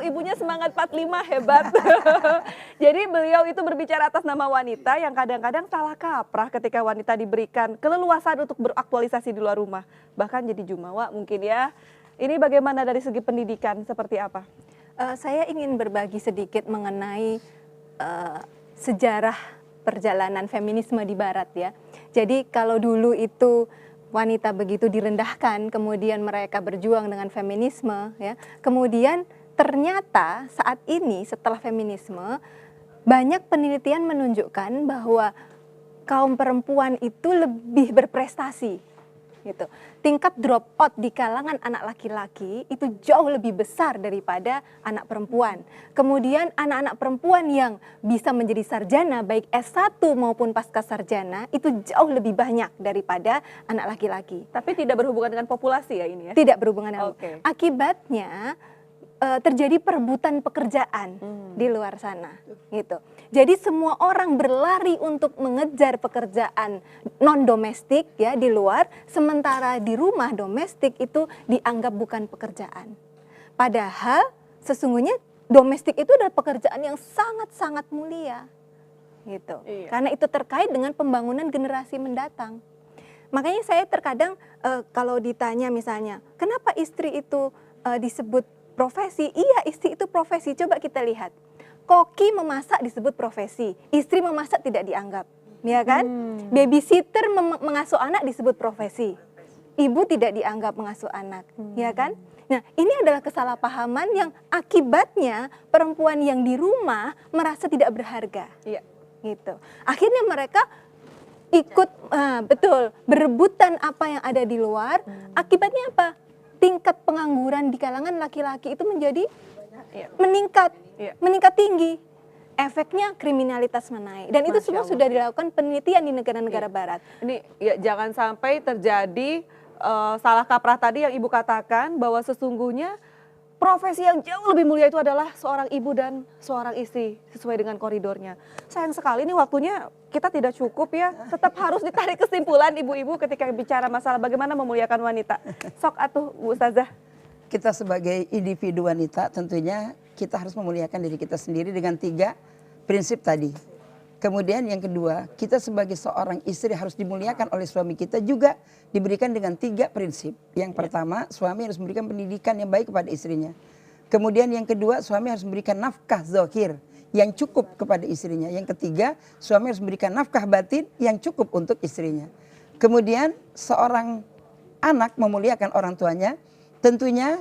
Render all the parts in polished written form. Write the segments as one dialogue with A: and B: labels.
A: ibunya semangat 45, hebat. Jadi beliau itu berbicara atas nama wanita yang kadang-kadang salah kaprah ketika wanita diberikan keleluasan untuk beraktualisasi di luar rumah. Bahkan jadi jumawa mungkin ya. Ini bagaimana dari segi pendidikan, seperti apa?
B: Saya ingin berbagi sedikit mengenai sejarah perjalanan feminisme di Barat ya. Jadi kalau dulu itu wanita begitu direndahkan, kemudian mereka berjuang dengan feminisme ya. Kemudian ternyata saat ini setelah feminisme banyak penelitian menunjukkan bahwa kaum perempuan itu lebih berprestasi gitu. Tingkat drop out di kalangan anak laki-laki itu jauh lebih besar daripada anak perempuan. Kemudian anak-anak perempuan yang bisa menjadi sarjana baik S1 maupun pasca sarjana itu jauh lebih banyak daripada anak laki-laki.
A: Tapi tidak berhubungan dengan populasi ya ini ya?
B: Tidak berhubungan dengan
A: Oke.
B: Akibatnya terjadi perebutan pekerjaan di luar sana gitu. Jadi semua orang berlari untuk mengejar pekerjaan non domestik ya di luar, sementara di rumah domestik itu dianggap bukan pekerjaan. Padahal sesungguhnya domestik itu adalah pekerjaan yang sangat-sangat mulia gitu.
A: Iya.
B: Karena itu terkait dengan pembangunan generasi mendatang. Makanya saya terkadang kalau ditanya misalnya, kenapa istri itu disebut profesi? Iya, istri itu profesi. Coba kita lihat. Koki memasak disebut profesi. Istri memasak tidak dianggap. Ya kan? Babysitter mengasuh anak disebut profesi. Ibu tidak dianggap mengasuh anak. Ya kan? Nah, ini adalah kesalahpahaman yang akibatnya perempuan yang di rumah merasa tidak berharga.
A: Iya.
B: Gitu. Akhirnya mereka ikut betul berebutan apa yang ada di luar. Akibatnya apa? Tingkat pengangguran di kalangan laki-laki itu menjadi meningkat tinggi. Efeknya kriminalitas menaik. Dan itu semua sudah dilakukan penelitian di negara-negara barat.
A: Ini ya, jangan sampai terjadi salah kaprah tadi yang Ibu katakan bahwa sesungguhnya profesi yang jauh lebih mulia itu adalah seorang ibu dan seorang istri sesuai dengan koridornya. Sayang sekali ini waktunya kita tidak cukup ya. Tetap harus ditarik kesimpulan ibu-ibu ketika bicara masalah bagaimana memuliakan wanita. Sok atuh Bu Ustazah.
C: Kita sebagai individu wanita tentunya kita harus memuliakan diri kita sendiri dengan 3 prinsip tadi. Kemudian yang kedua, kita sebagai seorang istri harus dimuliakan oleh suami kita juga diberikan dengan 3 prinsip. Yang pertama, suami harus memberikan pendidikan yang baik kepada istrinya. Kemudian yang kedua, suami harus memberikan nafkah zahir yang cukup kepada istrinya. Yang ketiga, suami harus memberikan nafkah batin yang cukup untuk istrinya. Kemudian seorang anak memuliakan orang tuanya, tentunya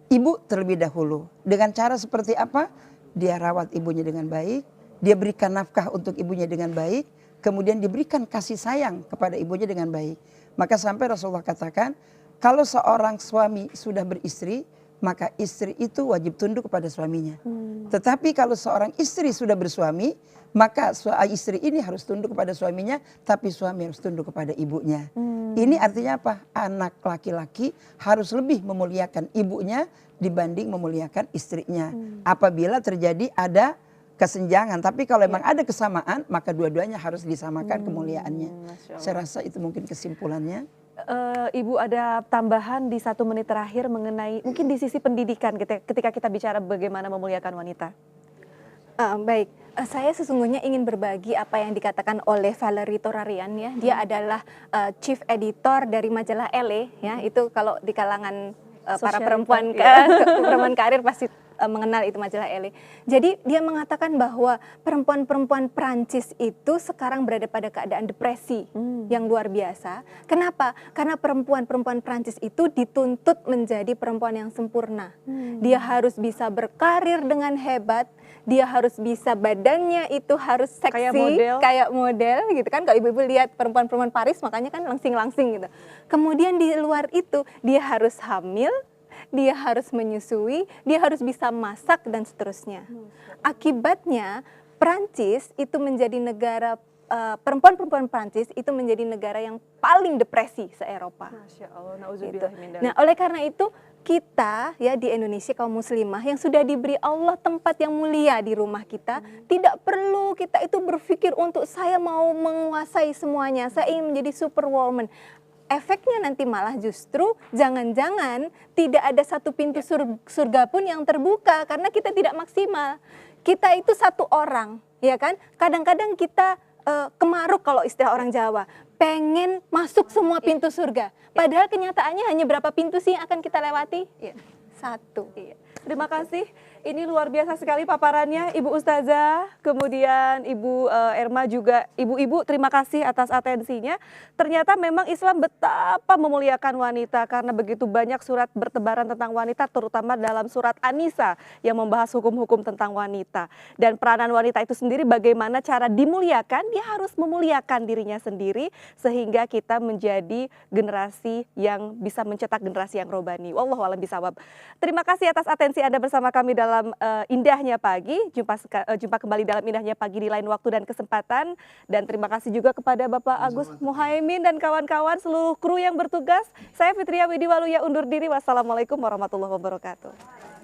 C: ibu terlebih dahulu. Dengan cara seperti apa? Dia rawat ibunya dengan baik, dia berikan nafkah untuk ibunya dengan baik, kemudian diberikan kasih sayang kepada ibunya dengan baik. Maka sampai Rasulullah katakan, kalau seorang suami sudah beristri, maka istri itu wajib tunduk kepada suaminya. Tetapi kalau seorang istri sudah bersuami, maka istri ini harus tunduk kepada suaminya, tapi suami harus tunduk kepada ibunya. Ini artinya apa? Anak laki-laki harus lebih memuliakan ibunya dibanding memuliakan istrinya. Apabila terjadi ada kesenjangan, tapi kalau memang ada kesamaan, maka dua-duanya harus disamakan kemuliaannya. Saya rasa itu mungkin kesimpulannya.
A: Ibu ada tambahan di 1 menit terakhir mengenai mungkin di sisi pendidikan ketika kita bicara bagaimana memuliakan wanita.
B: Baik, saya sesungguhnya ingin berbagi apa yang dikatakan oleh Valerie Torarian ya. Dia adalah chief editor dari majalah Elle ya. Itu kalau di kalangan para perempuan perempuan karir pasti mengenal itu majalah Elle. Jadi dia mengatakan bahwa perempuan-perempuan Prancis itu sekarang berada pada keadaan depresi yang luar biasa. Kenapa? Karena perempuan-perempuan Prancis itu dituntut menjadi perempuan yang sempurna. Dia harus bisa berkarir dengan hebat, dia harus bisa badannya itu harus seksi, kayak model gitu kan. Kalau ibu-ibu lihat perempuan-perempuan Paris makanya kan langsing-langsing gitu. Kemudian di luar itu dia harus hamil, dia harus menyusui, dia harus bisa masak dan seterusnya. Akibatnya Prancis itu menjadi negara, perempuan-perempuan Prancis itu menjadi negara yang paling depresi se-Eropa.
A: Masya Allah,
B: Gitu. Nah, oleh karena itu kita ya di Indonesia kaum muslimah yang sudah diberi Allah tempat yang mulia di rumah kita, tidak perlu kita itu berpikir untuk saya mau menguasai semuanya, saya ingin menjadi superwoman. efeknya nanti malah justru jangan-jangan tidak ada satu pintu surga pun yang terbuka karena kita tidak maksimal. Kita itu satu orang, ya kan? Kadang-kadang kita kemaruk kalau istilah orang Jawa, pengen masuk semua pintu surga. Padahal kenyataannya hanya berapa pintu sih yang akan kita lewati? Satu.
A: Terima kasih. Ini luar biasa sekali paparannya Ibu Ustazah, kemudian Ibu Erma juga. Ibu-ibu terima kasih atas atensinya. Ternyata memang Islam betapa memuliakan wanita karena begitu banyak surat bertebaran tentang wanita, terutama dalam surat An-Nisa yang membahas hukum-hukum tentang wanita. Dan peranan wanita itu sendiri bagaimana cara dimuliakan, dia harus memuliakan dirinya sendiri sehingga kita menjadi generasi yang bisa mencetak generasi yang robani. Wallahu a'lam bishawab. Terima kasih atas atensi Anda bersama kami dalam Indahnya Pagi. Jumpa kembali dalam Indahnya Pagi di lain waktu dan kesempatan. Dan terima kasih juga kepada Bapak Agus Muhaimin dan kawan-kawan seluruh kru yang bertugas. Saya Fitria Widiwaluya undur diri. Wassalamualaikum warahmatullahi wabarakatuh.